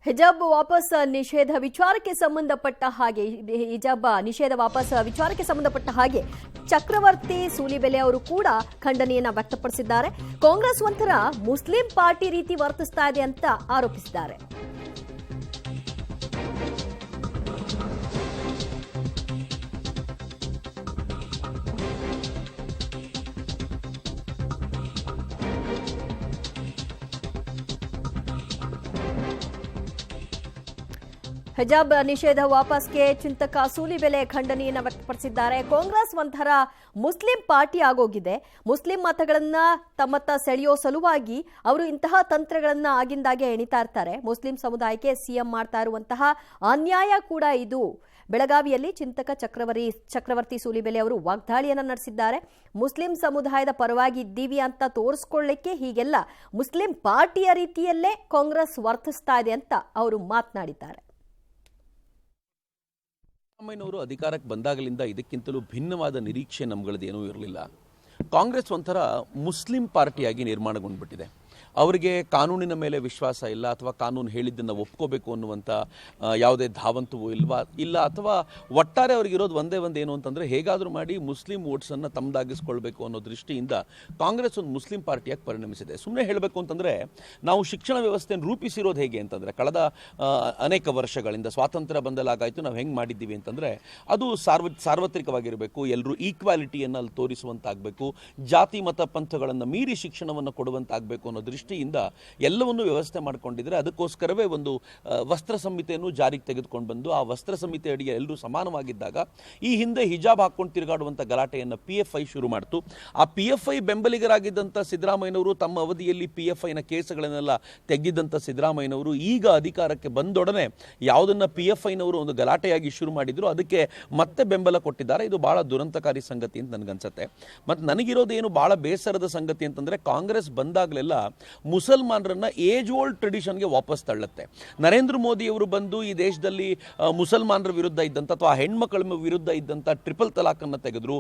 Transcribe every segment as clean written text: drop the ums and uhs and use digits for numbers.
ಹಿಜಾಬ್ ವಾಪಸ್ ನಿಷೇಧ ವಿಚಾರಕ್ಕೆ ಸಂಬಂಧಪಟ್ಟ ಹಾಗೆ ಹಿಜಾಬ್ ನಿಷೇಧ ವಾಪಸ್ ವಿಚಾರಕ್ಕೆ ಸಂಬಂಧಪಟ್ಟ ಹಾಗೆ ಚಕ್ರವರ್ತಿ ಸೂಲಿಬೆಲೆ ಅವರು ಕೂಡ ಖಂಡನೆಯನ್ನ ವ್ಯಕ್ತಪಡಿಸಿದ್ದಾರೆ. ಕಾಂಗ್ರೆಸ್ ಒಂಥರ ಮುಸ್ಲಿಂ ಪಾರ್ಟಿ ರೀತಿ ವರ್ತಿಸ್ತಾ ಇದೆ ಅಂತ ಆರೋಪಿಸಿದ್ದಾರೆ. ಹಿಜಾಬ್ ನಿಷೇಧ ವಾಪಸ್ಗೆ ಚಿಂತಕ ಸೂಲಿಬೆಲೆ ಖಂಡನೆಯನ್ನು ವ್ಯಕ್ತಪಡಿಸಿದ್ದಾರೆ. ಕಾಂಗ್ರೆಸ್ ಒಂಥರ ಮುಸ್ಲಿಂ ಪಾರ್ಟಿ ಆಗೋಗಿದೆ. ಮುಸ್ಲಿಂ ಮತಗಳನ್ನ ತಮ್ಮತ್ತ ಸೆಳೆಯೋ ಸಲುವಾಗಿ ಅವರು ಇಂತಹ ತಂತ್ರಗಳನ್ನ ಆಗಿಂದಾಗೆ ಎಣಿತಾ ಇರ್ತಾರೆ. ಮುಸ್ಲಿಂ ಸಮುದಾಯಕ್ಕೆ ಸಿಎಂ ಮಾಡ್ತಾ ಇರುವಂತಹ ಅನ್ಯಾಯ ಕೂಡ ಇದು. ಬೆಳಗಾವಿಯಲ್ಲಿ ಚಿಂತಕ ಚಕ್ರವರ್ತಿ ಸೂಲಿಬೆಲೆ ಅವರು ವಾಗ್ದಾಳಿಯನ್ನ ನಡೆಸಿದ್ದಾರೆ. ಮುಸ್ಲಿಂ ಸಮುದಾಯದ ಪರವಾಗಿ ಇದ್ದೀವಿ ಅಂತ ತೋರಿಸ್ಕೊಳ್ಳಿಕ್ಕೆ ಹೀಗೆಲ್ಲ ಮುಸ್ಲಿಂ ಪಾರ್ಟಿಯ ರೀತಿಯಲ್ಲೇ ಕಾಂಗ್ರೆಸ್ ವರ್ತಿಸ್ತಾ ಇದೆ ಅಂತ ಅವರು ಮಾತನಾಡಿದ್ದಾರೆ. ಸಿದ್ದರಾಮಯ್ಯನವರು ಅಧಿಕಾರಕ್ಕೆ ಬಂದಾಗಲಿಂದ ಇದಕ್ಕಿಂತಲೂ ಭಿನ್ನವಾದ ನಿರೀಕ್ಷೆ ನಮ್ಗಳದ್ದೇನೂ ಇರಲಿಲ್ಲ. ಕಾಂಗ್ರೆಸ್ ಒಂಥರ ಮುಸ್ಲಿಂ ಪಾರ್ಟಿಯಾಗಿ ನಿರ್ಮಾಣಗೊಂಡ್ಬಿಟ್ಟಿದೆ. ಅವರಿಗೆ ಕಾನೂನಿನ ಮೇಲೆ ವಿಶ್ವಾಸ ಇಲ್ಲ, ಅಥವಾ ಕಾನೂನು ಹೇಳಿದ್ದನ್ನು ಒಪ್ಕೋಬೇಕು ಅನ್ನುವಂಥ ಯಾವುದೇ ಧಾವಂತವೂ ಇಲ್ಲ, ಅಥವಾ ಒಟ್ಟಾರೆ ಅವ್ರಿಗಿರೋದು ಒಂದೇ ಏನು ಅಂತಂದರೆ ಹೇಗಾದರೂ ಮಾಡಿ ಮುಸ್ಲಿಂ ವೋಟ್ಸನ್ನು ತಮ್ಮದಾಗಿಸ್ಕೊಳ್ಬೇಕು ಅನ್ನೋ ದೃಷ್ಟಿಯಿಂದ ಕಾಂಗ್ರೆಸ್ ಒಂದು ಮುಸ್ಲಿಂ ಪಾರ್ಟಿಯಾಗಿ ಪರಿಣಮಿಸಿದೆ. ಸುಮ್ಮನೆ ಹೇಳಬೇಕು ಅಂತಂದರೆ ನಾವು ಶಿಕ್ಷಣ ವ್ಯವಸ್ಥೆಯನ್ನು ರೂಪಿಸಿರೋದು ಹೇಗೆ ಅಂತಂದರೆ ಕಳೆದ ಅನೇಕ ವರ್ಷಗಳಿಂದ ಸ್ವಾತಂತ್ರ್ಯ ಬಂದಲಾಗಾಯಿತು ನಾವು ಹೆಂಗೆ ಮಾಡಿದ್ದೀವಿ ಅಂತಂದರೆ ಅದು ಸಾರ್ವತ್ರಿಕವಾಗಿರಬೇಕು, ಎಲ್ಲರೂ ಈಕ್ವಾಲಿಟಿಯನ್ನು ಅಲ್ಲಿ ತೋರಿಸುವಂತಾಗಬೇಕು, ಜಾತಿ ಮತ ಪಂಥಗಳನ್ನು ಮೀರಿ ಶಿಕ್ಷಣವನ್ನು ಕೊಡುವಂತಾಗಬೇಕು ಅನ್ನೋ ದೃಷ್ಟಿಯಿಂದ ಎಲ್ಲವನ್ನೂ ವ್ಯವಸ್ಥೆ ಮಾಡಿಕೊಂಡಿದ್ರೆ. ಅದಕ್ಕೋಸ್ಕರವೇ ಒಂದು ವಸ್ತ್ರ ಸಂಹಿತೆಯನ್ನು ಜಾರಿಗೆ ತೆಗೆದುಕೊಂಡು ಬಂದು ಆ ವಸ್ತ್ರ ಸಂಹಿತೆ ಅಡಿಗೆ ಎಲ್ಲರೂ ಸಮಾನವಾಗಿದ್ದಾಗ ಈ ಹಿಂದೆ ಹಿಜಾಬ್ ಹಾಕೊಂಡು ತಿರುಗಾಡುವಂಥ ಗಲಾಟೆಯನ್ನು PFI ಶುರು ಮಾಡಿತು. ಆ PFI ಬೆಂಬಲಿಗರಾಗಿದ್ದಂಥ ಸಿದ್ದರಾಮಯ್ಯನವರು ತಮ್ಮ ಅವಧಿಯಲ್ಲಿ PFIನ ಕೇಸುಗಳನ್ನೆಲ್ಲ ತೆಗೆದಿದ್ದಂಥ ಸಿದ್ದರಾಮಯ್ಯನವರು ಈಗ ಅಧಿಕಾರಕ್ಕೆ ಬಂದೊಡನೆ ಯಾವುದನ್ನು PFIನವರು ಒಂದು ಗಲಾಟೆಯಾಗಿ ಶುರು ಮಾಡಿದ್ರು ಅದಕ್ಕೆ ಮತ್ತೆ ಬೆಂಬಲ ಕೊಟ್ಟಿದ್ದಾರೆ. ಇದು ಬಹಳ ದುರಂತಕಾರಿ ಸಂಗತಿ ಅಂತ ನನಗನ್ಸುತ್ತೆ. ಮತ್ತು ನನಗಿರೋದೇನು ಬಹಳ ಬೇಸರದ ಸಂಗತಿ ಅಂತಂದರೆ ಕಾಂಗ್ರೆಸ್ ಬಂದಾಗಲೆಲ್ಲ ಮುಸಲ್ಮಾನರನ್ನ ಏಜ್ ಓಲ್ಡ್ ಟ್ರೆಡಿಷನ್ಗೆ ವಾಪಸ್ ತಳ್ಳುತ್ತೆ. ನರೇಂದ್ರ ಮೋದಿಯವರು ಬಂದು ಈ ದೇಶದಲ್ಲಿ ಮುಸಲ್ಮಾನರ ವಿರುದ್ಧ ಇದ್ದಂಥ ಅಥವಾ ಹೆಣ್ಮಕ್ಕಳ ವಿರುದ್ಧ ಇದ್ದಂಥ ಟ್ರಿಪಲ್ ತಲಾಖನ್ನು ತೆಗೆದ್ರು,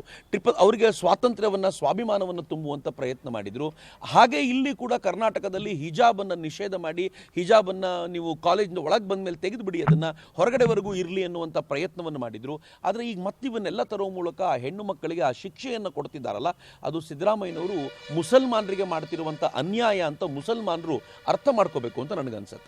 ಅವರಿಗೆ ಸ್ವಾತಂತ್ರ್ಯವನ್ನು ಸ್ವಾಭಿಮಾನವನ್ನು ತುಂಬುವಂಥ ಪ್ರಯತ್ನ ಮಾಡಿದರು. ಹಾಗೆ ಇಲ್ಲಿ ಕೂಡ ಕರ್ನಾಟಕದಲ್ಲಿ ಹಿಜಾಬನ್ನು ನಿಷೇಧ ಮಾಡಿ ಹಿಜಾಬನ್ನು ನೀವು ಕಾಲೇಜಿನ ಒಳಗೆ ಬಂದ ಮೇಲೆ ತೆಗೆದುಬಿಡಿ, ಅದನ್ನು ಹೊರಗಡೆವರೆಗೂ ಇರಲಿ ಅನ್ನುವಂಥ ಪ್ರಯತ್ನವನ್ನು ಮಾಡಿದರು. ಆದರೆ ಈಗ ಮತ್ತಿವನ್ನೆಲ್ಲ ತರೋ ಮೂಲಕ ಆ ಹೆಣ್ಣು ಮಕ್ಕಳಿಗೆ ಆ ಶಿಕ್ಷೆಯನ್ನು ಕೊಡ್ತಿದ್ದಾರಲ್ಲ, ಅದು ಸಿದ್ದರಾಮಯ್ಯನವರು ಮುಸಲ್ಮಾನರಿಗೆ ಮಾಡ್ತಿರುವಂಥ ಅನ್ಯಾಯ ಅಂತ ಮುಸಲ್ಮಾನರು ಅರ್ಥ ಮಾಡ್ಕೋಬೇಕು ಅಂತ ನನಗನ್ಸುತ್ತೆ.